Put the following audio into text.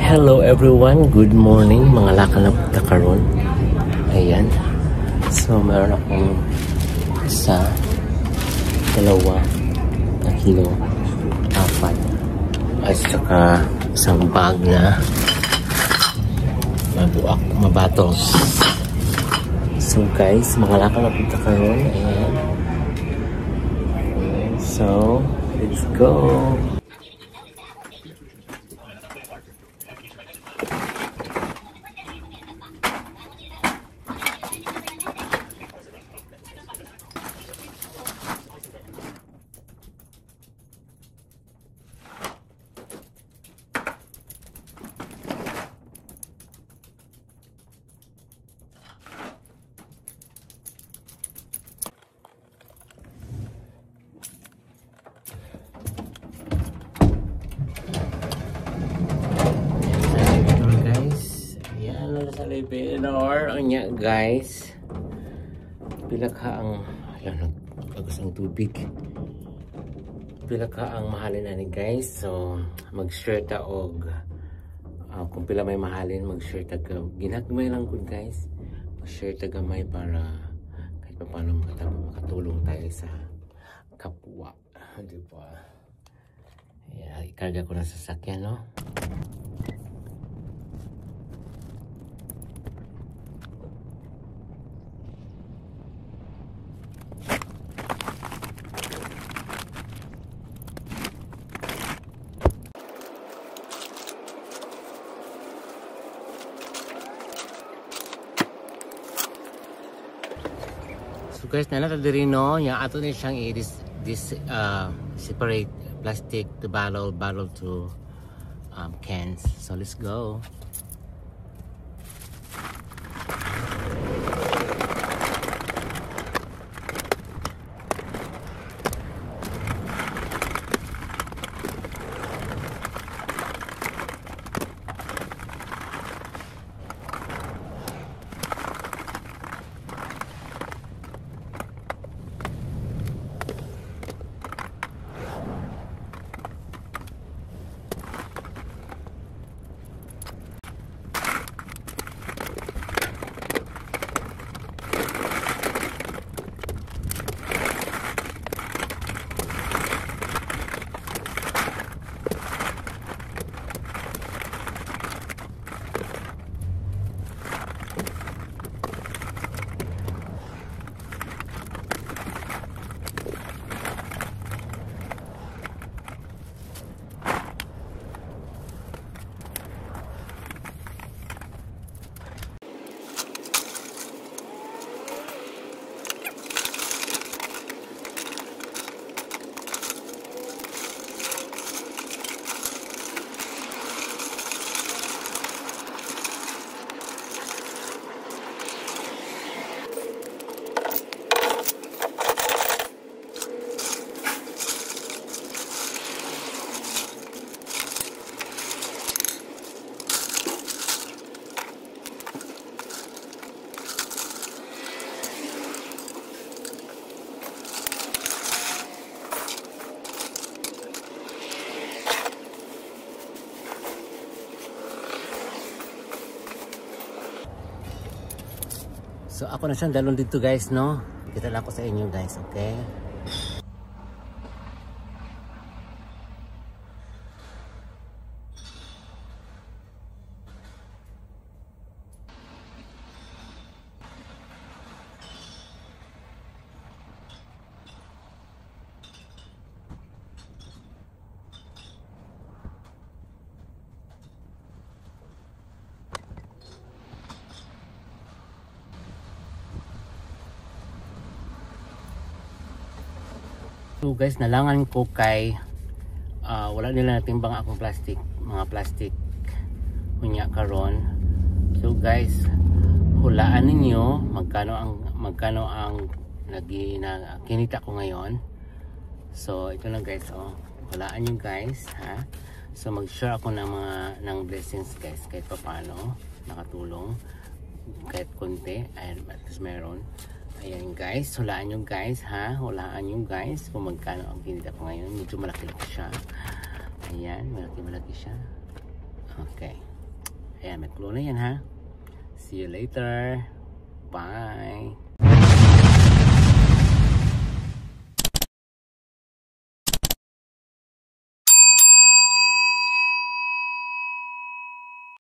Hello everyone, good morning mga lakal na punta karon. Ayan. So meron akong isa, dalawa, tatlo, apat, at saka isang bag na mabatos. So guys, mga lakal na punta karon. Ayan. So let's go. Or anya guys, pila ka ang agos ang tubig, pila ka ang mahalin ani guys. So mag-share ta og kung pila may mahalin, mag-share ta ginagmay lang kun guys, mag-share ta gamay para kahit paano makatulong tayo sa kapwa, di ba? Yeah, ikarga ko na sa sasakyan, no? So guys, nana diri no, yang ato ni siyang separate plastic to bottle to cans. So let's go. So ako na siyang dalon dito guys, no? Kita lang ako sa inyo guys, okay? So guys, nalangan ko kay wala nila natimbang akong mga plastic unya karon. So guys, hulaan ninyo magkano ang kinita ko ngayon. So ito na guys, oh. Hulaan nyo guys, ha. So mag-share ako ng blessings guys, kahit paano nakatulong kahit konti, ay at least meron. Ayan guys, hulaan nyo guys, ha. Hulaan nyo guys kung magkano ang kinita ko ngayon. Medyo malaki siya. Ayan, malaki siya. Okay. Ayan, may kulo na yan ha. See you later. Bye.